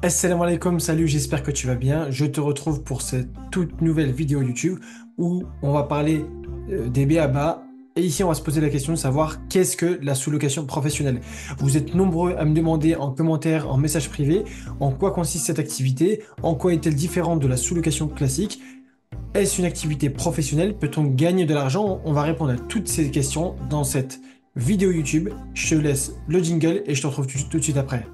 Assalamu alaikum, salut, j'espère que tu vas bien. Je te retrouve pour cette toute nouvelle vidéo YouTube où on va parler des b.a.-ba. Et ici, on va se poser la question de savoir qu'est-ce que la sous-location professionnelle. Vous êtes nombreux à me demander en commentaire, en message privé, en quoi consiste cette activité, en quoi est-elle différente de la sous-location classique. Est-ce une activité professionnelle? Peut-on gagner de l'argent? On va répondre à toutes ces questions dans cette vidéo YouTube. Je te laisse le jingle et je te retrouve tout de suite après.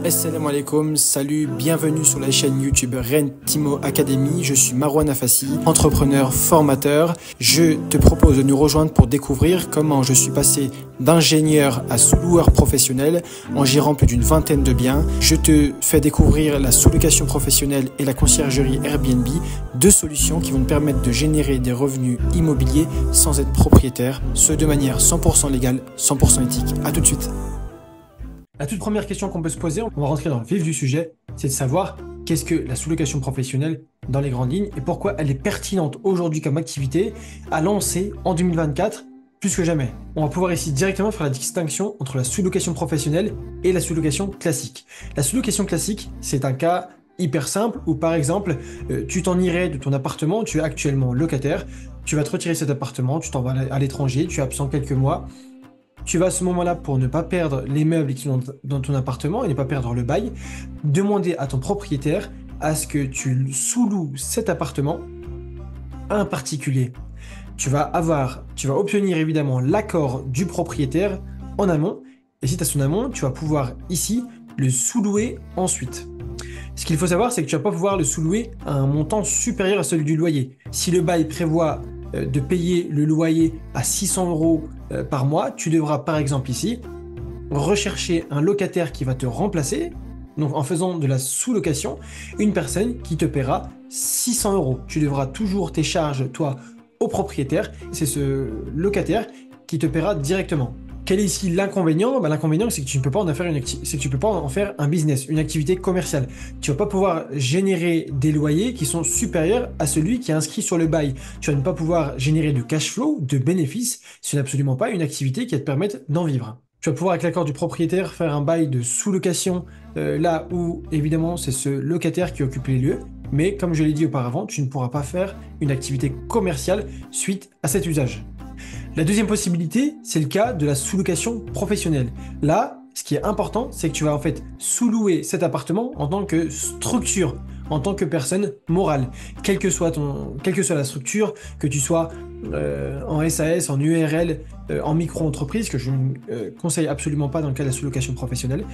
Assalamu alaikum, salut, bienvenue sur la chaîne YouTube Rentimo Academy. Je suis Marouane Afassi, entrepreneur, formateur. Je te propose de nous rejoindre pour découvrir comment je suis passé d'ingénieur à sous-loueur professionnel en gérant plus d'une vingtaine de biens. Je te fais découvrir la sous-location professionnelle et la conciergerie Airbnb, deux solutions qui vont te permettre de générer des revenus immobiliers sans être propriétaire, ce de manière 100% légale, 100% éthique. À tout de suite. La toute première question qu'on peut se poser, on va rentrer dans le vif du sujet, c'est de savoir qu'est-ce que la sous-location professionnelle dans les grandes lignes et pourquoi elle est pertinente aujourd'hui comme activité à lancer en 2024 plus que jamais. On va pouvoir ici directement faire la distinction entre la sous-location professionnelle et la sous-location classique. La sous-location classique, c'est un cas hyper simple où par exemple, tu t'en irais de ton appartement, tu es actuellement locataire, tu vas te retirer cet appartement, tu t'en vas à l'étranger, tu es absent quelques mois. Tu vas à ce moment-là, pour ne pas perdre les meubles qui sont dans ton appartement et ne pas perdre le bail, demander à ton propriétaire à ce que tu sous-loues cet appartement à un particulier. Tu vas obtenir évidemment l'accord du propriétaire en amont, et si tu as son amont, tu vas pouvoir ici le sous-louer ensuite. Ce qu'il faut savoir, c'est que tu vas pas pouvoir le sous-louer à un montant supérieur à celui du loyer. Si le bail prévoit de payer le loyer à 600 € par mois, tu devras par exemple ici rechercher un locataire qui va te remplacer, donc en faisant de la sous-location, une personne qui te paiera 600 €. Tu devras toujours tes charges, toi, au propriétaire, c'est ce locataire qui te paiera directement. Quel est ici l'inconvénient? L'inconvénient, c'est que tu ne peux pas en faire un business, une activité commerciale. Tu ne vas pas pouvoir générer des loyers qui sont supérieurs à celui qui est inscrit sur le bail. Tu vas ne pas pouvoir générer de cash flow, de bénéfices. Ce n'est absolument pas une activité qui va te permettre d'en vivre. Tu vas pouvoir, avec l'accord du propriétaire, faire un bail de sous-location là où, évidemment, c'est ce locataire qui occupe les lieux. Mais comme je l'ai dit auparavant, tu ne pourras pas faire une activité commerciale suite à cet usage. La deuxième possibilité, c'est le cas de la sous-location professionnelle. Là, ce qui est important, c'est que tu vas en fait sous-louer cet appartement en tant que structure, en tant que personne morale. Quelle que soit la structure, que tu sois en SAS, en URL, en micro-entreprise, que je ne conseille absolument pas dans le cas de la sous-location professionnelle,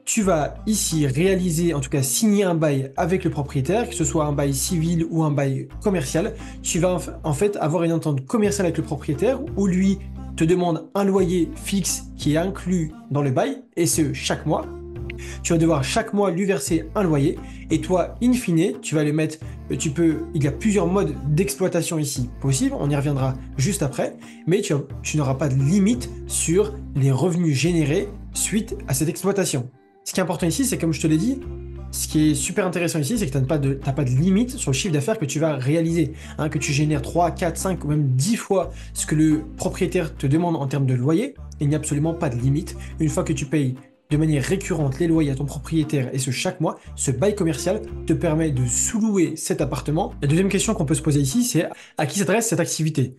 tu vas ici réaliser, en tout cas signer un bail avec le propriétaire, que ce soit un bail civil ou un bail commercial. Tu vas en fait avoir une entente commerciale avec le propriétaire où lui te demande un loyer fixe qui est inclus dans le bail, et ce chaque mois. Tu vas devoir chaque mois lui verser un loyer, et toi, in fine, tu vas le mettre, il y a plusieurs modes d'exploitation ici possibles, on y reviendra juste après, mais tu n'auras pas de limite sur les revenus générés suite à cette exploitation. Ce qui est important ici, c'est comme je te l'ai dit, ce qui est super intéressant ici, c'est que tu n'as pas de limite sur le chiffre d'affaires que tu vas réaliser. Que tu génères 3, 4, 5 ou même 10 fois ce que le propriétaire te demande en termes de loyer, il n'y a absolument pas de limite. Une fois que tu payes de manière récurrente les loyers à ton propriétaire, et ce chaque mois, ce bail commercial te permet de sous-louer cet appartement. La deuxième question qu'on peut se poser ici, c'est à qui s'adresse cette activité?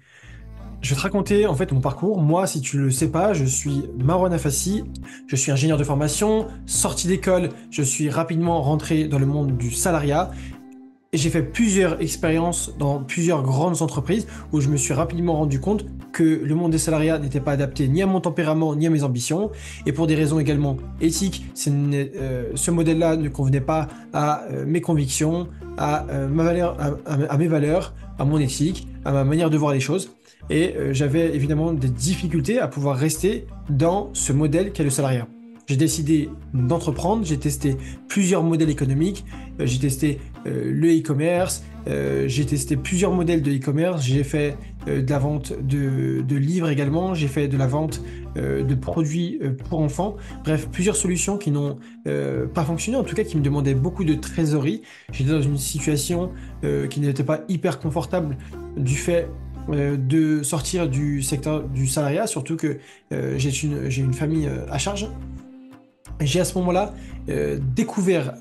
Je vais te raconter en fait mon parcours. Moi, si tu ne le sais pas, je suis Marouane Afassi, je suis ingénieur de formation, sorti d'école, je suis rapidement rentré dans le monde du salariat et j'ai fait plusieurs expériences dans plusieurs grandes entreprises où je me suis rapidement rendu compte que le monde des salariats n'était pas adapté ni à mon tempérament ni à mes ambitions, et pour des raisons également éthiques, ce modèle-là ne convenait pas à mes convictions, à mes valeurs, à mon éthique, à ma manière de voir les choses. Et j'avais évidemment des difficultés à pouvoir rester dans ce modèle qu'est le salariat. J'ai décidé d'entreprendre, j'ai testé plusieurs modèles économiques, j'ai testé le e-commerce, j'ai testé plusieurs modèles de e-commerce, j'ai fait de la vente de livres également, j'ai fait de la vente de produits pour enfants, bref, plusieurs solutions qui n'ont pas fonctionné, en tout cas qui me demandaient beaucoup de trésorerie. J'étais dans une situation qui n'était pas hyper confortable du fait de sortir du secteur du salariat, surtout que j'ai une famille à charge. J'ai à ce moment-là découvert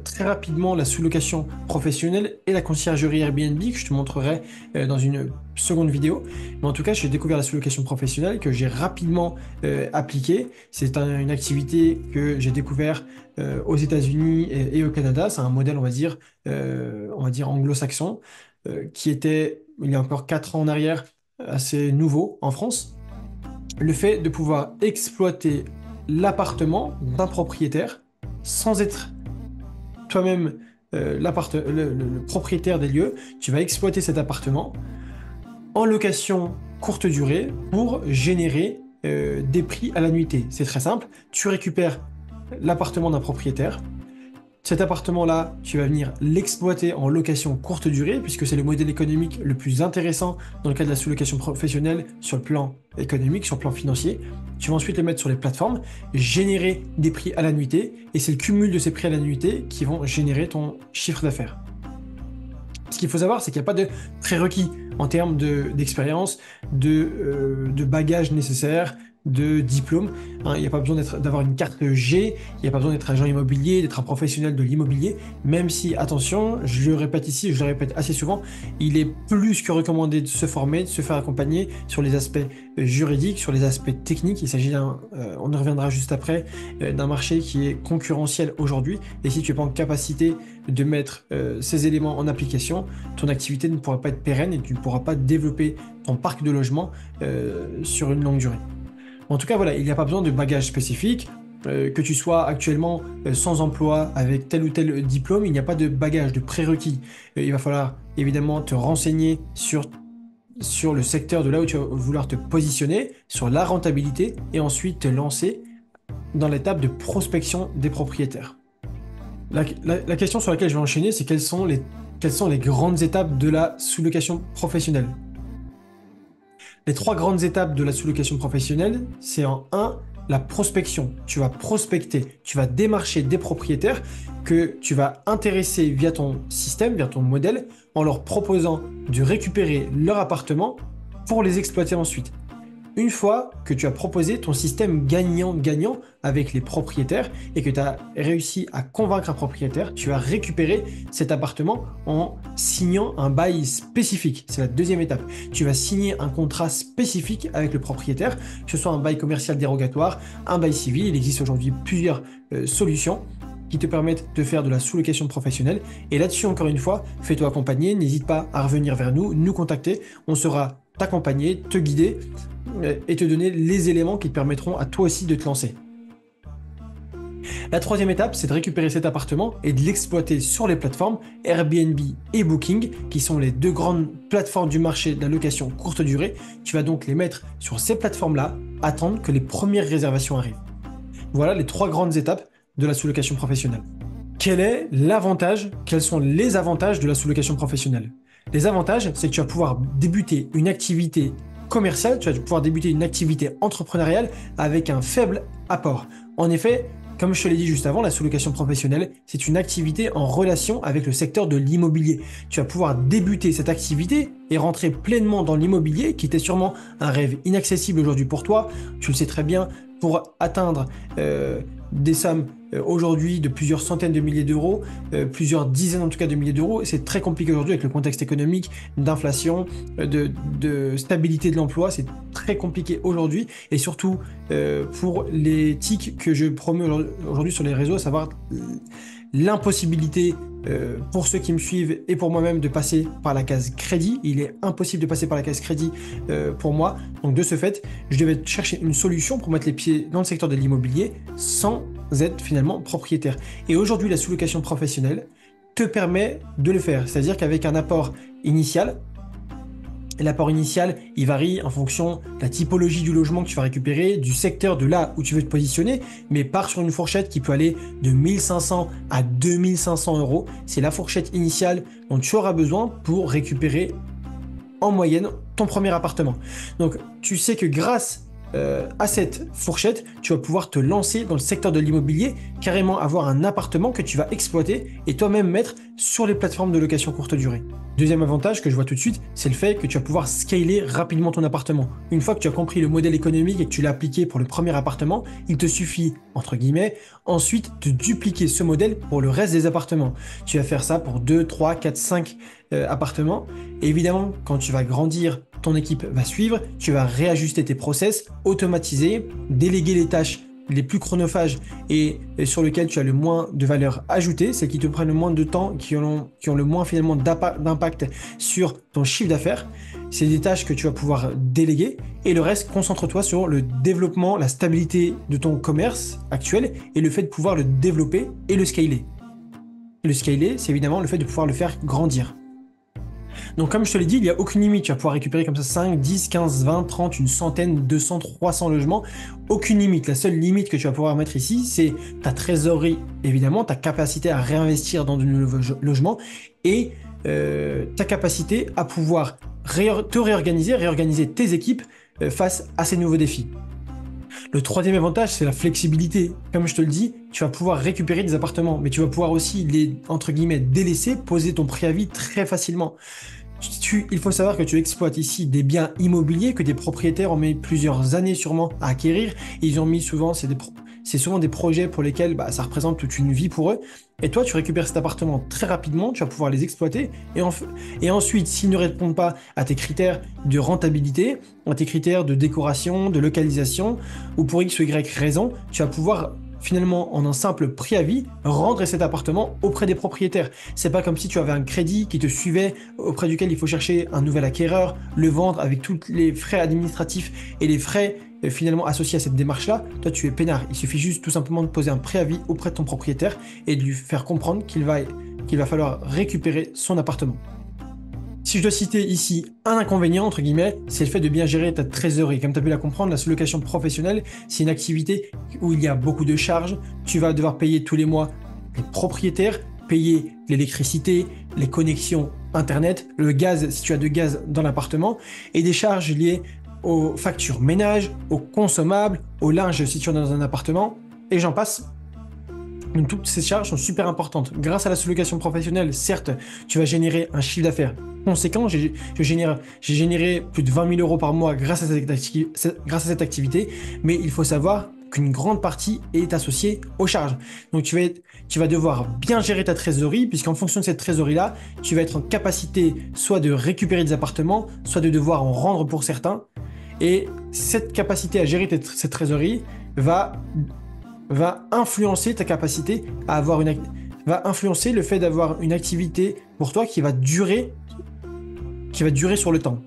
très rapidement la sous-location professionnelle et la conciergerie Airbnb que je te montrerai dans une seconde vidéo. Mais en tout cas, j'ai découvert la sous-location professionnelle que j'ai rapidement appliquée. C'est une activité que j'ai découvert aux États-Unis et au Canada. C'est un modèle, on va dire anglo-saxon, qui était, il y a encore 4 ans en arrière, assez nouveau en France. Le fait de pouvoir exploiter l'appartement d'un propriétaire sans être toi-même le propriétaire des lieux, tu vas exploiter cet appartement en location courte durée pour générer des prix à la nuitée. C'est très simple, tu récupères l'appartement d'un propriétaire. Cet appartement-là, tu vas venir l'exploiter en location courte durée, puisque c'est le modèle économique le plus intéressant dans le cas de la sous-location professionnelle sur le plan économique, sur le plan financier. Tu vas ensuite le mettre sur les plateformes, générer des prix à la nuitée, et c'est le cumul de ces prix à la nuitée qui vont générer ton chiffre d'affaires. Ce qu'il faut savoir, c'est qu'il n'y a pas de prérequis en termes d'expérience, de bagages nécessaires, de diplôme. Hein, il n'y a pas besoin d'avoir une carte G, il n'y a pas besoin d'être agent immobilier, d'être un professionnel de l'immobilier, même si, attention, je le répète ici, je le répète assez souvent, il est plus que recommandé de se former, de se faire accompagner sur les aspects juridiques, sur les aspects techniques. Il s'agit on y reviendra juste après, d'un marché qui est concurrentiel aujourd'hui, et si tu n'es pas en capacité de mettre ces éléments en application, ton activité ne pourra pas être pérenne et tu ne pourras pas développer ton parc de logement sur une longue durée. En tout cas, voilà, il n'y a pas besoin de bagages spécifiques. Que tu sois actuellement sans emploi avec tel ou tel diplôme, il n'y a pas de bagage, de prérequis. Il va falloir évidemment te renseigner sur le secteur de là où tu vas vouloir te positionner, sur la rentabilité, et ensuite te lancer dans l'étape de prospection des propriétaires. La question sur laquelle je vais enchaîner, c'est quelles sont les grandes étapes de la sous-location professionnelle. Les 3 grandes étapes de la sous-location professionnelle, c'est en 1, la prospection. Tu vas prospecter, tu vas démarcher des propriétaires que tu vas intéresser via ton système, via ton modèle, en leur proposant de récupérer leur appartement pour les exploiter ensuite. Une fois que tu as proposé ton système gagnant-gagnant avec les propriétaires et que tu as réussi à convaincre un propriétaire, tu vas récupérer cet appartement en signant un bail spécifique. C'est la deuxième étape. Tu vas signer un contrat spécifique avec le propriétaire, que ce soit un bail commercial dérogatoire, un bail civil. Il existe aujourd'hui plusieurs solutions qui te permettent de faire de la sous-location professionnelle. Et là-dessus, encore une fois, fais-toi accompagner. N'hésite pas à revenir vers nous contacter. On sera t'accompagner, te guider et te donner les éléments qui te permettront à toi aussi de te lancer. La troisième étape, c'est de récupérer cet appartement et de l'exploiter sur les plateformes Airbnb et Booking, qui sont les 2 grandes plateformes du marché de la location courte durée. Tu vas donc les mettre sur ces plateformes-là, attendre que les premières réservations arrivent. Voilà les 3 grandes étapes de la sous-location professionnelle. Quels sont les avantages de la sous-location professionnelle? Les avantages, c'est que tu vas pouvoir débuter une activité commerciale, tu vas pouvoir débuter une activité entrepreneuriale avec un faible apport. En effet, comme je te l'ai dit juste avant, la sous-location professionnelle, c'est une activité en relation avec le secteur de l'immobilier. Tu vas pouvoir débuter cette activité et rentrer pleinement dans l'immobilier, qui était sûrement un rêve inaccessible aujourd'hui pour toi. Tu le sais très bien, pour atteindre des sommes aujourd'hui de plusieurs centaines de milliers d'euros, plusieurs dizaines en tout cas de milliers d'euros. C'est très compliqué aujourd'hui avec le contexte économique, d'inflation, de stabilité de l'emploi. C'est très compliqué aujourd'hui et surtout pour les tics que je promeux aujourd'hui sur les réseaux, à savoir l'impossibilité pour ceux qui me suivent et pour moi-même de passer par la case crédit. Il est impossible de passer par la case crédit pour moi. Donc de ce fait, je devais chercher une solution pour mettre les pieds dans le secteur de l'immobilier sans être finalement propriétaire. Et aujourd'hui, la sous-location professionnelle te permet de le faire. C'est-à-dire qu'avec un apport initial, l'apport initial, il varie en fonction de la typologie du logement que tu vas récupérer, du secteur de là où tu veux te positionner, mais part sur une fourchette qui peut aller de 1500 à 2500 euros. C'est la fourchette initiale dont tu auras besoin pour récupérer en moyenne ton premier appartement. Donc, tu sais que grâce à cette fourchette, tu vas pouvoir te lancer dans le secteur de l'immobilier, carrément avoir un appartement que tu vas exploiter et toi-même mettre sur les plateformes de location courte durée. Deuxième avantage que je vois tout de suite, c'est le fait que tu vas pouvoir scaler rapidement ton appartement. Une fois que tu as compris le modèle économique et que tu l'as appliqué pour le premier appartement, il te suffit, entre guillemets, ensuite de dupliquer ce modèle pour le reste des appartements. Tu vas faire ça pour 2, 3, 4, 5 appartements. Et évidemment, quand tu vas grandir, ton équipe va suivre, tu vas réajuster tes process, automatiser, déléguer les tâches les plus chronophages et sur lesquels tu as le moins de valeur ajoutée, celles qui te prennent le moins de temps, qui ont le moins finalement d'impact sur ton chiffre d'affaires. C'est des tâches que tu vas pouvoir déléguer et le reste, concentre-toi sur le développement, la stabilité de ton commerce actuel et le fait de pouvoir le développer et le scaler. Le scaler, c'est évidemment le fait de pouvoir le faire grandir. Donc comme je te l'ai dit, il n'y a aucune limite. Tu vas pouvoir récupérer comme ça 5, 10, 15, 20, 30, une centaine, 200, 300 logements. Aucune limite. La seule limite que tu vas pouvoir mettre ici, c'est ta trésorerie, évidemment, ta capacité à réinvestir dans de nouveaux logements et ta capacité à pouvoir te réorganiser tes équipes face à ces nouveaux défis. Le troisième avantage, c'est la flexibilité. Comme je te le dis, tu vas pouvoir récupérer des appartements, mais tu vas pouvoir aussi les, entre guillemets, délaisser, poser ton préavis très facilement. Il faut savoir que tu exploites ici des biens immobiliers que des propriétaires ont mis plusieurs années sûrement à acquérir. Ils ont mis souvent, c'est souvent des projets pour lesquels ça représente toute une vie pour eux. Et toi, tu récupères cet appartement très rapidement, tu vas pouvoir les exploiter. Et ensuite, s'ils ne répondent pas à tes critères de rentabilité, à tes critères de décoration, de localisation, ou pour X ou Y raison, tu vas pouvoir finalement, en un simple préavis, rendre cet appartement auprès des propriétaires. C'est pas comme si tu avais un crédit qui te suivait, auprès duquel il faut chercher un nouvel acquéreur, le vendre avec tous les frais administratifs et les frais finalement associés à cette démarche-là. Toi, tu es peinard. Il suffit juste tout simplement de poser un préavis auprès de ton propriétaire et de lui faire comprendre qu'il va falloir récupérer son appartement. Si je dois citer ici un inconvénient, entre guillemets, c'est le fait de bien gérer ta trésorerie. Comme tu as pu la comprendre, la sous-location professionnelle, c'est une activité où il y a beaucoup de charges. Tu vas devoir payer tous les mois les propriétaires, payer l'électricité, les connexions Internet, le gaz si tu as de gaz dans l'appartement, et des charges liées aux factures ménage, aux consommables, au linge si tu es dans un appartement, et j'en passe. Donc toutes ces charges sont super importantes. Grâce à la sous-location professionnelle, certes, tu vas générer un chiffre d'affaires conséquent. J'ai généré plus de 20 000 euros par mois grâce à cette activité, mais il faut savoir qu'une grande partie est associée aux charges. Donc tu vas devoir bien gérer ta trésorerie, puisqu'en fonction de cette trésorerie-là, tu vas être en capacité soit de récupérer des appartements, soit de devoir en rendre pour certains. Et cette capacité à gérer cette trésorerie va influencer ta capacité à avoir va influencer le fait d'avoir une activité pour toi qui va durer sur le temps.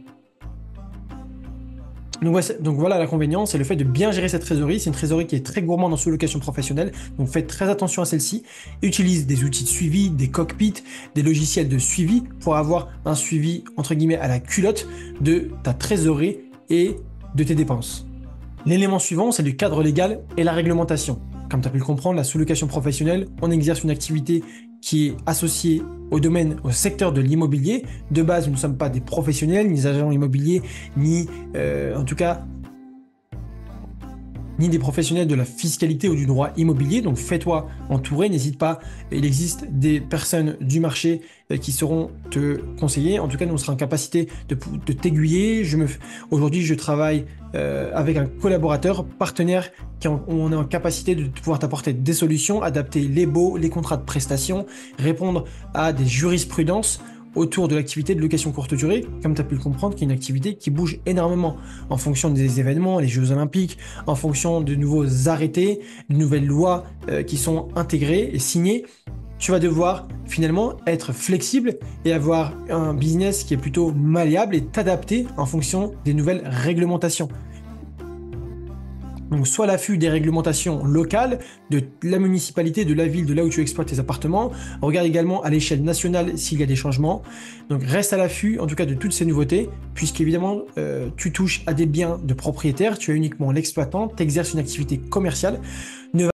Donc voilà l'inconvénient, c'est le fait de bien gérer cette trésorerie. C'est une trésorerie qui est très gourmande en sous-location professionnelle, donc faites très attention à celle-ci. Utilise des outils de suivi, des cockpits, des logiciels de suivi pour avoir un suivi entre guillemets à la culotte de ta trésorerie et de tes dépenses. L'élément suivant, c'est le cadre légal et la réglementation. Comme tu as pu le comprendre, la sous-location professionnelle, on exerce une activité qui est associée au secteur de l'immobilier. De base, nous ne sommes pas des professionnels, ni des agents immobiliers, ni en tout cas, ni des professionnels de la fiscalité ou du droit immobilier. Donc fais-toi entourer, n'hésite pas. Il existe des personnes du marché qui sauront te conseiller. En tout cas, nous, on sera en capacité de t'aiguiller. Aujourd'hui, je travaille avec un collaborateur, partenaire, où on est en capacité de pouvoir t'apporter des solutions, adapter les baux, les contrats de prestation, répondre à des jurisprudences autour de l'activité de location courte durée, comme tu as pu le comprendre, qui est une activité qui bouge énormément en fonction des événements, les Jeux Olympiques, en fonction de nouveaux arrêtés, de nouvelles lois qui sont intégrées et signées. Tu vas devoir finalement être flexible et avoir un business qui est plutôt malléable et t'adapter en fonction des nouvelles réglementations. Donc, sois à l'affût des réglementations locales, de la municipalité, de la ville, de là où tu exploites tes appartements. Regarde également à l'échelle nationale s'il y a des changements. Donc, reste à l'affût, en tout cas, de toutes ces nouveautés, puisqu'évidemment, tu touches à des biens de propriétaires, tu as uniquement l'exploitant, tu exerces une activité commerciale.